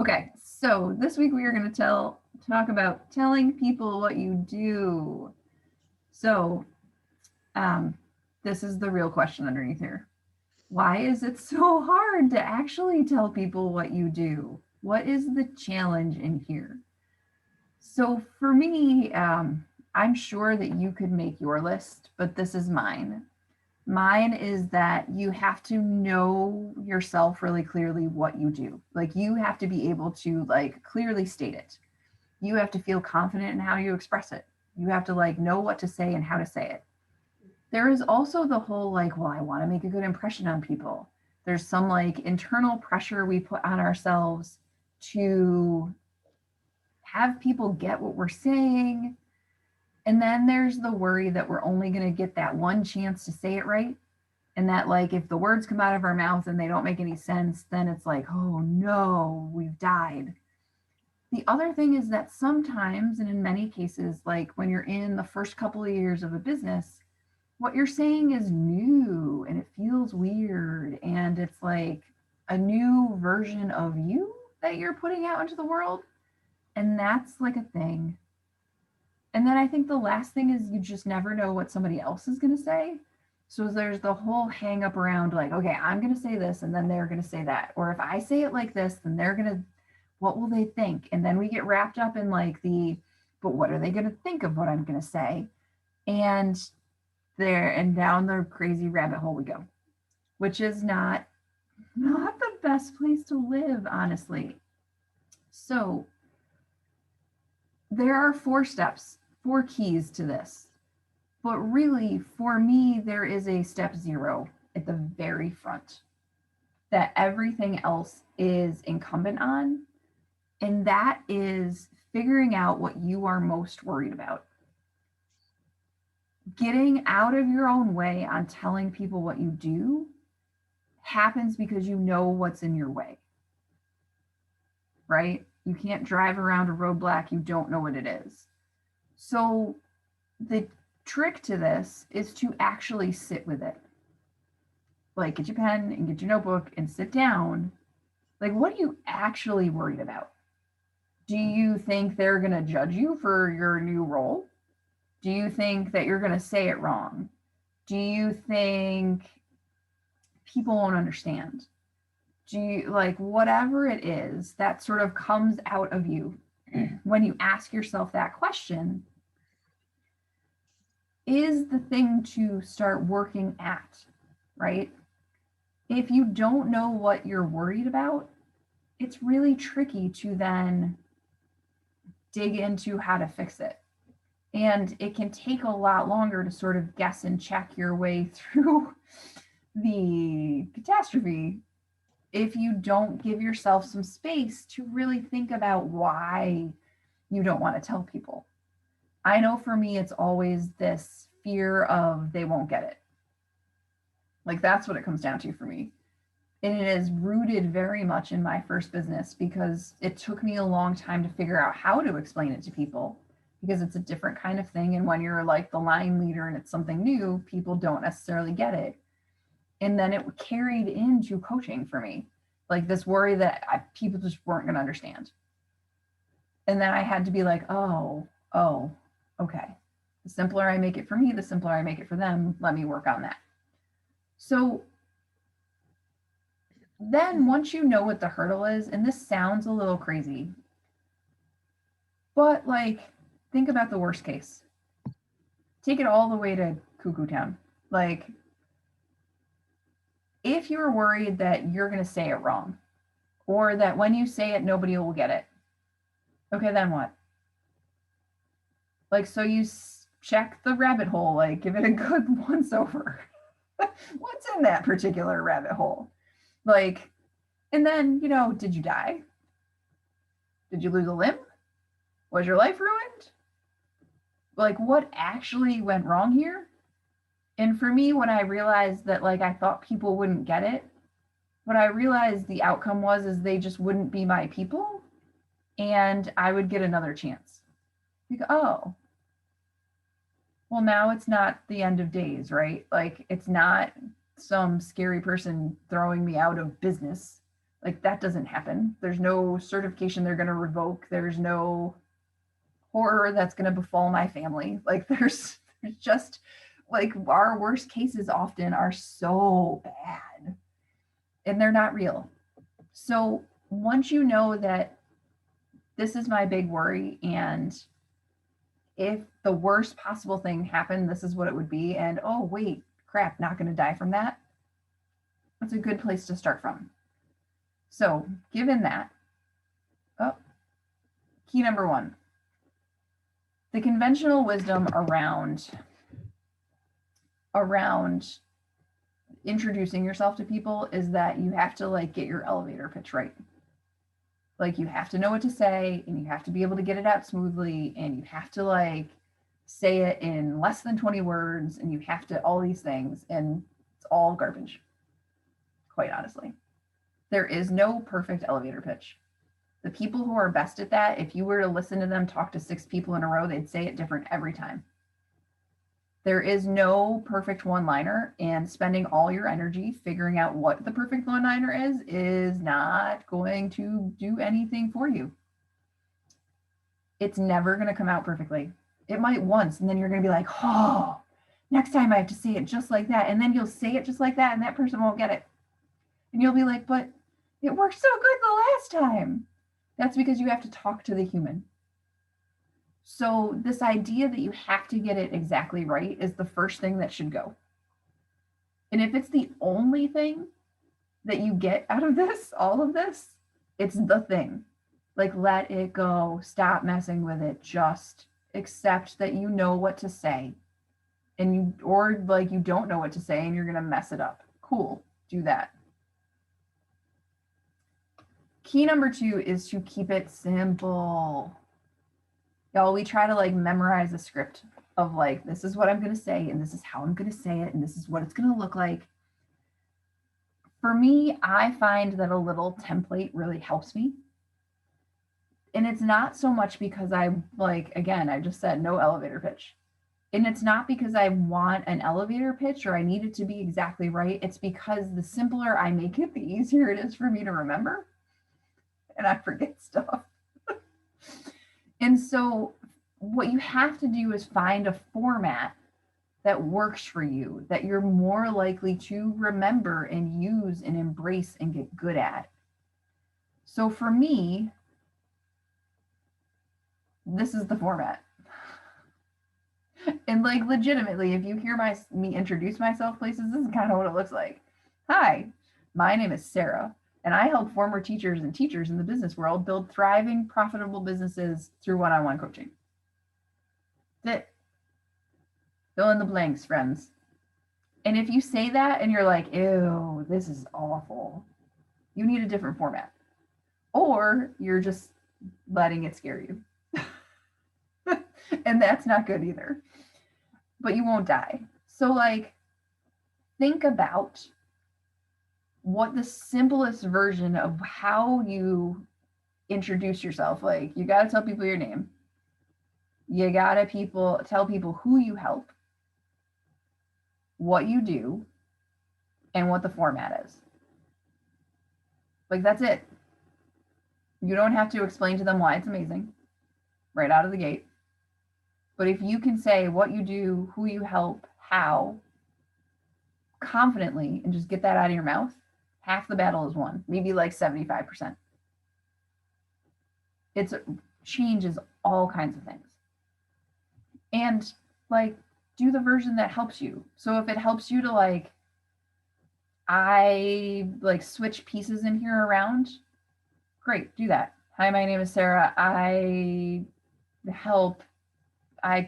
Okay, so this week we are going to talk about telling people what you do. So, this is the real question underneath here. Why is it so hard to actually tell people what you do? What is the challenge in here? So for me, I'm sure that you could make your list, but this is mine. Mine is that you have to know yourself really clearly what you do. Like you have to be able to like clearly state it. You have to feel confident in how you express it. You have to like know what to say and how to say it. There is also the whole like, well, I want to make a good impression on people. There's some like internal pressure we put on ourselves to have people get what we're saying. And then there's the worry that we're only going to get that one chance to say it right. And that, like, if the words come out of our mouth and they don't make any sense, then it's like, oh no, we've died. The other thing is that sometimes, and in many cases, like when you're in the first couple of years of a business, what you're saying is new and it feels weird. And it's like a new version of you that you're putting out into the world. And that's like a thing. And then I think the last thing is you just never know what somebody else is going to say. So there's the whole hang up around like, okay, I'm going to say this and then they're going to say that. Or if I say it like this, then they're going to, what will they think? And then we get wrapped up in like but what are they going to think of what I'm going to say? And down the crazy rabbit hole we go, which is not the best place to live, honestly. So there are 4 steps, 4 keys to this. But really, for me, there is a step 0 at the very front that everything else is incumbent on. And that is figuring out what you are most worried about. Getting out of your own way on telling people what you do happens because you know what's in your way, right? You can't drive around a roadblock you don't know what it is. So the trick to this is to actually sit with it. Like, get your pen and get your notebook and sit down. Like, what are you actually worried about? Do you think they're going to judge you for your new role? Do you think that you're going to say it wrong? Do you think people won't understand? Do you, like, whatever it is that sort of comes out of you when you ask yourself that question is the thing to start working at, right? If you don't know what you're worried about, it's really tricky to then dig into how to fix it. And it can take a lot longer to sort of guess and check your way through the catastrophe if you don't give yourself some space to really think about why you don't want to tell people. I know for me, it's always this fear of they won't get it. Like, that's what it comes down to for me. And it is rooted very much in my first business because it took me a long time to figure out how to explain it to people because it's a different kind of thing. And when you're like the line leader and it's something new, people don't necessarily get it. And then it carried into coaching for me, like this worry that people just weren't going to understand. And then I had to be like, oh, okay. The simpler I make it for me, the simpler I make it for them. Let me work on that. So then once you know what the hurdle is, and this sounds a little crazy, but like, think about the worst case. Take it all the way to Cuckoo Town. Like, if you're worried that you're going to say it wrong, or that when you say it, nobody will get it, okay, then what? Like, so you check the rabbit hole, like, give it a good once over. What's in that particular rabbit hole? Like, and then, did you die? Did you lose a limb? Was your life ruined? Like, what actually went wrong here? And for me, when I realized that, like, I thought people wouldn't get it, what I realized the outcome was is they just wouldn't be my people and I would get another chance. Like, oh, well, now it's not the end of days, right? Like, it's not some scary person throwing me out of business. Like that doesn't happen. There's no certification they're going to revoke. There's no horror that's going to befall my family. Like there's just like our worst cases often are so bad and they're not real. So once you know that this is my big worry, and if the worst possible thing happened, this is what it would be. And oh, wait, crap, not going to die from that. That's a good place to start from. So, given that, key number one, the conventional wisdom around introducing yourself to people is that you have to like get your elevator pitch right. Like you have to know what to say and you have to be able to get it out smoothly and you have to like say it in less than 20 words and you have to all these things, and it's all garbage, quite honestly. There is no perfect elevator pitch. The people who are best at that, if you were to listen to them talk to 6 people in a row, they'd say it different every time. There is no perfect one-liner, and spending all your energy figuring out what the perfect one-liner is not going to do anything for you. It's never going to come out perfectly. It might once, and then you're going to be like, oh, next time I have to say it just like that. And then you'll say it just like that, and that person won't get it. And you'll be like, but it worked so good the last time. That's because you have to talk to the human. So this idea that you have to get it exactly right is the first thing that should go. And if it's the only thing that you get out of this, all of this, it's the thing. Like, let it go. Stop messing with it. Just accept that you know what to say. And you, or like you don't know what to say and you're going to mess it up. Cool. Do that. Key number 2 is to keep it simple. Y'all, we try to like memorize a script of like, this is what I'm going to say, and this is how I'm going to say it, and this is what it's going to look like. For me, I find that a little template really helps me. And it's not so much because I like, again, I just said no elevator pitch. And it's not because I want an elevator pitch or I need it to be exactly right. It's because the simpler I make it, the easier it is for me to remember. And I forget stuff. And so what you have to do is find a format that works for you, that you're more likely to remember and use and embrace and get good at. So for me, this is the format. And like legitimately, if you hear me introduce myself places, this is kind of what it looks like. Hi, my name is Sarah, and I help former teachers and teachers in the business world build thriving, profitable businesses through one-on-one coaching. That's it. Fill in the blanks, friends. And if you say that and you're like, ew, this is awful, you need a different format. Or you're just letting it scare you. And that's not good either. But you won't die. So like, think about what the simplest version of how you introduce yourself. Like, you got to tell people your name. You got to tell people who you help, what you do, and what the format is. Like, that's it. You don't have to explain to them why it's amazing right out of the gate. But if you can say what you do, who you help, how, confidently, and just get that out of your mouth, half the battle is won, maybe like 75%. It changes all kinds of things. And like, do the version that helps you. So if it helps you to like, I like switch pieces in here around, great, do that. Hi, my name is Sarah. I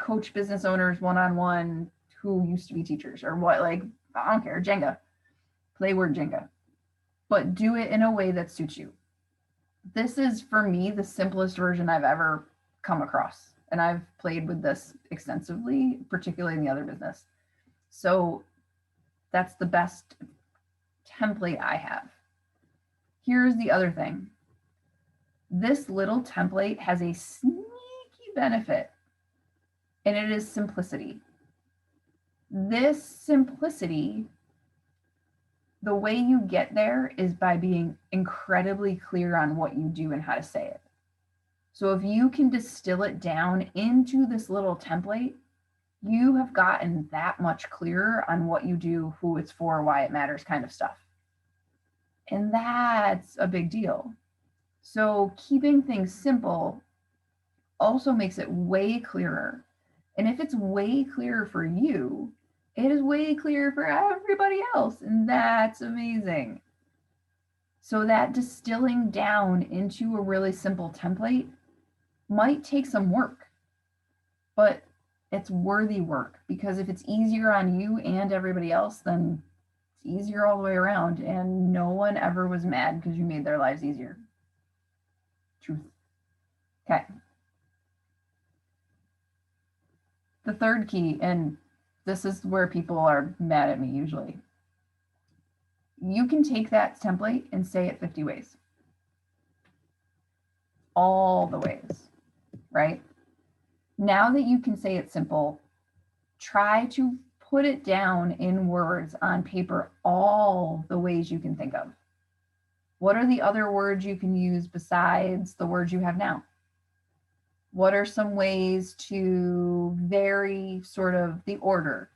coach business owners one-on-one who used to be teachers, or what, like, I don't care, Jenga. Play word Jenga. But do it in a way that suits you. This is, for me, the simplest version I've ever come across. And I've played with this extensively, particularly in the other business. So that's the best template I have. Here's the other thing. This little template has a sneaky benefit, and it is simplicity. This simplicity The way you get there is by being incredibly clear on what you do and how to say it. So if you can distill it down into this little template, you have gotten that much clearer on what you do, who it's for, why it matters, kind of stuff. And that's a big deal. So keeping things simple also makes it way clearer. And if it's way clearer for you, it is way clearer for everybody else. And that's amazing. So that distilling down into a really simple template might take some work, but it's worthy work, because if it's easier on you and everybody else, then it's easier all the way around, and no one ever was mad because you made their lives easier. Truth. Okay. The third key, and this is where people are mad at me usually. You can take that template and say it 50 ways. All the ways, right? Now that you can say it simple, try to put it down in words on paper, all the ways you can think of. What are the other words you can use besides the words you have now? What are some ways to vary sort of the order?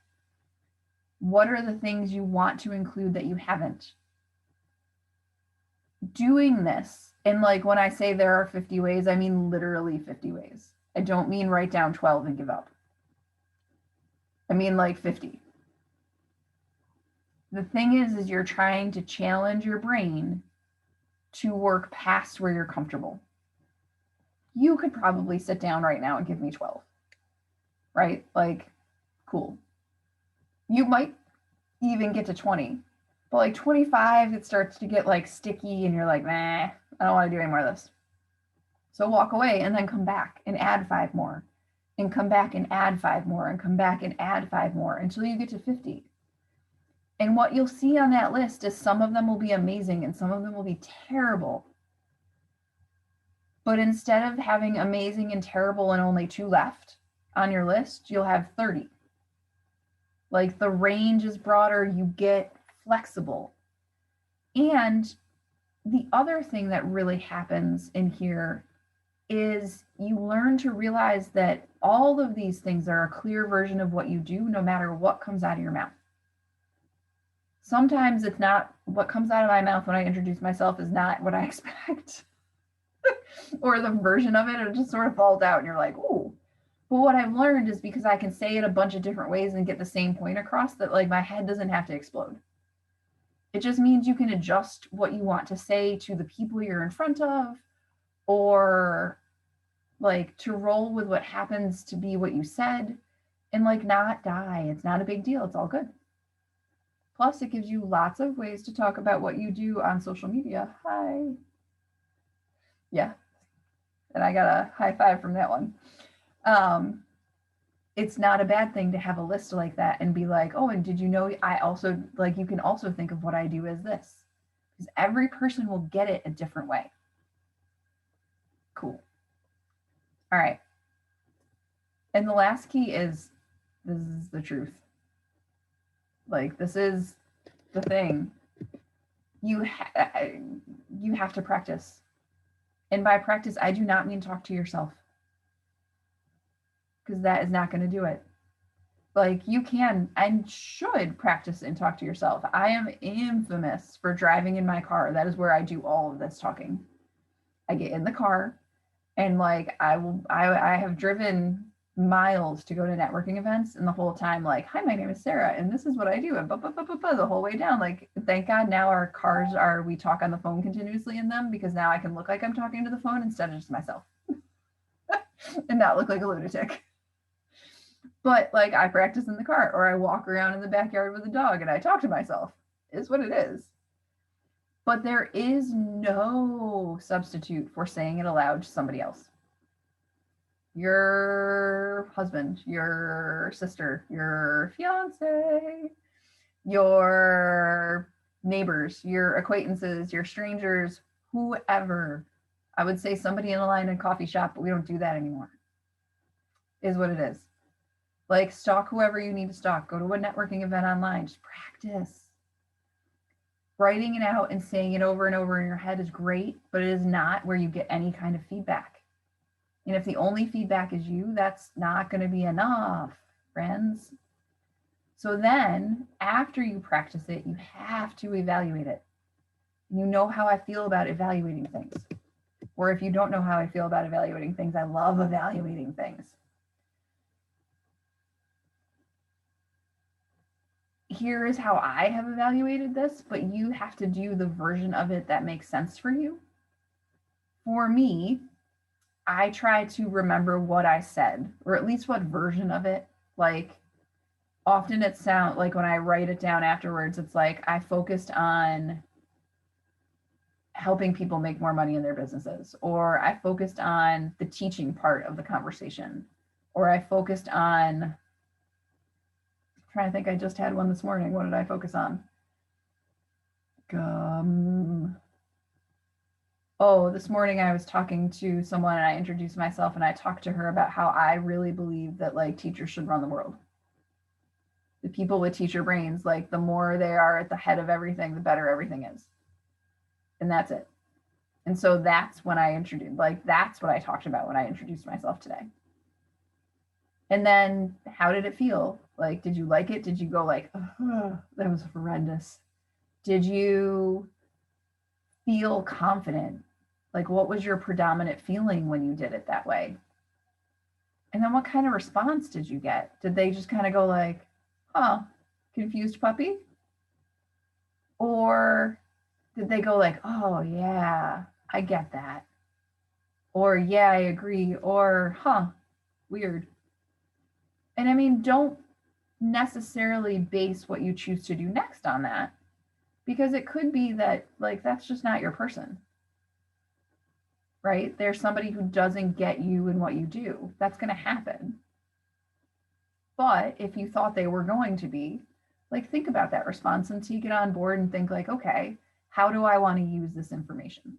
What are the things you want to include that you haven't? Doing this, and like when I say there are 50 ways, I mean literally 50 ways. I don't mean write down 12 and give up. I mean like 50. The thing is you're trying to challenge your brain to work past where you're comfortable. You could probably sit down right now and give me 12, right? Like, cool. You might even get to 20, but like 25, it starts to get like sticky and you're like, nah, I don't want to do any more of this. So walk away and then come back and add 5 more, and come back and add 5 more, and come back and add 5 more until you get to 50. And what you'll see on that list is some of them will be amazing and some of them will be terrible. But instead of having amazing and terrible and only 2 left on your list, you'll have 30. Like, the range is broader, you get flexible. And the other thing that really happens in here is you learn to realize that all of these things are a clear version of what you do, no matter what comes out of your mouth. Sometimes it's not what comes out of my mouth when I introduce myself is not what I expect. Or the version of it just sort of falls out and you're like, ooh. But what I've learned is because I can say it a bunch of different ways and get the same point across, that like my head doesn't have to explode. It just means you can adjust what you want to say to the people you're in front of, or like to roll with what happens to be what you said, and like not die. It's not a big deal. It's all good. Plus, it gives you lots of ways to talk about what you do on social media. Hi. Yeah. And I got a high five from that one. It's not a bad thing to have a list like that and be like, oh, and did you know I also, like, you can also think of what I do as this. Because every person will get it a different way. Cool. All right. And the last key is, this is the truth. Like, this is the thing. You have to practice. And by practice, I do not mean talk to yourself, because that is not going to do it. Like, you can and should practice and talk to yourself. I am infamous for driving in my car. That is where I do all of this talking. I get in the car and like I have driven miles to go to networking events, and the whole time like, hi, my name is Sarah and this is what I do, and the whole way down. Like, thank God now our cars are, we talk on the phone continuously in them, because now I can look like I'm talking to the phone instead of just myself and not look like a lunatic. But like, I practice in the car, or I walk around in the backyard with a dog and I talk to myself. Is what it is. But there is no substitute for saying it aloud to somebody else. Your husband, your sister, your fiance, your neighbors, your acquaintances, your strangers, whoever. I would say somebody in a line in a coffee shop, but we don't do that anymore. Is what it is. Like, stalk whoever you need to stalk. Go to a networking event online. Just practice. Writing it out and saying it over and over in your head is great, but it is not where you get any kind of feedback. And if the only feedback is you, that's not going to be enough, friends. So then, after you practice it, you have to evaluate it. You know how I feel about evaluating things. Or if you don't know how I feel about evaluating things, I love evaluating things. Here is how I have evaluated this, but you have to do the version of it that makes sense for you. For me, I try to remember what I said, or at least what version of it. Like, often it sounds like when I write it down afterwards, it's like I focused on helping people make more money in their businesses, or I focused on the teaching part of the conversation, or I focused on, I'm trying to think, I just had one this morning. What did I focus on? Oh, this morning I was talking to someone and I introduced myself and I talked to her about how I really believe that like teachers should run the world. The people with teacher brains, like the more they are at the head of everything, the better everything is. And that's it. And so that's when I introduced, like, that's what I talked about when I introduced myself today. And then how did it feel? Like, did you like it? Did you go like, oh, that was horrendous? Did you feel confident? Like, what was your predominant feeling when you did it that way? And then what kind of response did you get? Did they just kind of go like, huh, confused puppy? Or did they go like, oh, yeah, I get that? Or, yeah, I agree. Or, huh, weird. And I mean, don't necessarily base what you choose to do next on that, because it could be that, like, that's just not your person, right? There's somebody who doesn't get you and what you do. That's going to happen. But if you thought they were going to be, like, think about that response and take it on board and think, like, okay, how do I want to use this information?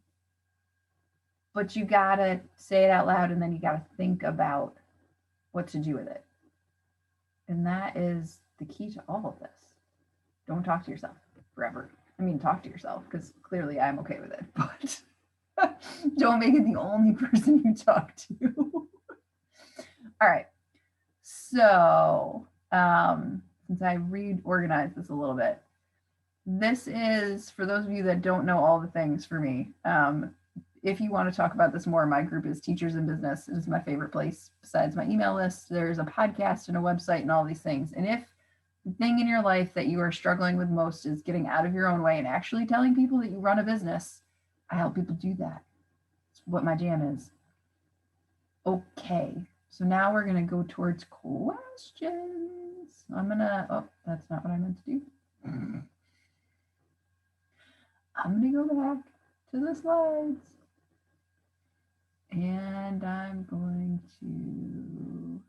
But you got to say it out loud and then you got to think about what to do with it. And that is the key to all of this. Don't talk to yourself forever. I mean, talk to yourself because clearly I'm okay with it, but don't make it the only person you talk to. All right. So, since I reorganized this a little bit, this is for those of you that don't know all the things for me. If you want to talk about this more, my group is Teachers in Business. It is my favorite place besides my email list. There's a podcast and a website and all these things. And if the thing in your life that you are struggling with most is getting out of your own way and actually telling people that you run a business, I help people do that. It's what my jam is. Okay, so now we're going to go towards questions. I'm going to, oh, that's not what I meant to do. I'm going to go back to the slides. And I'm going to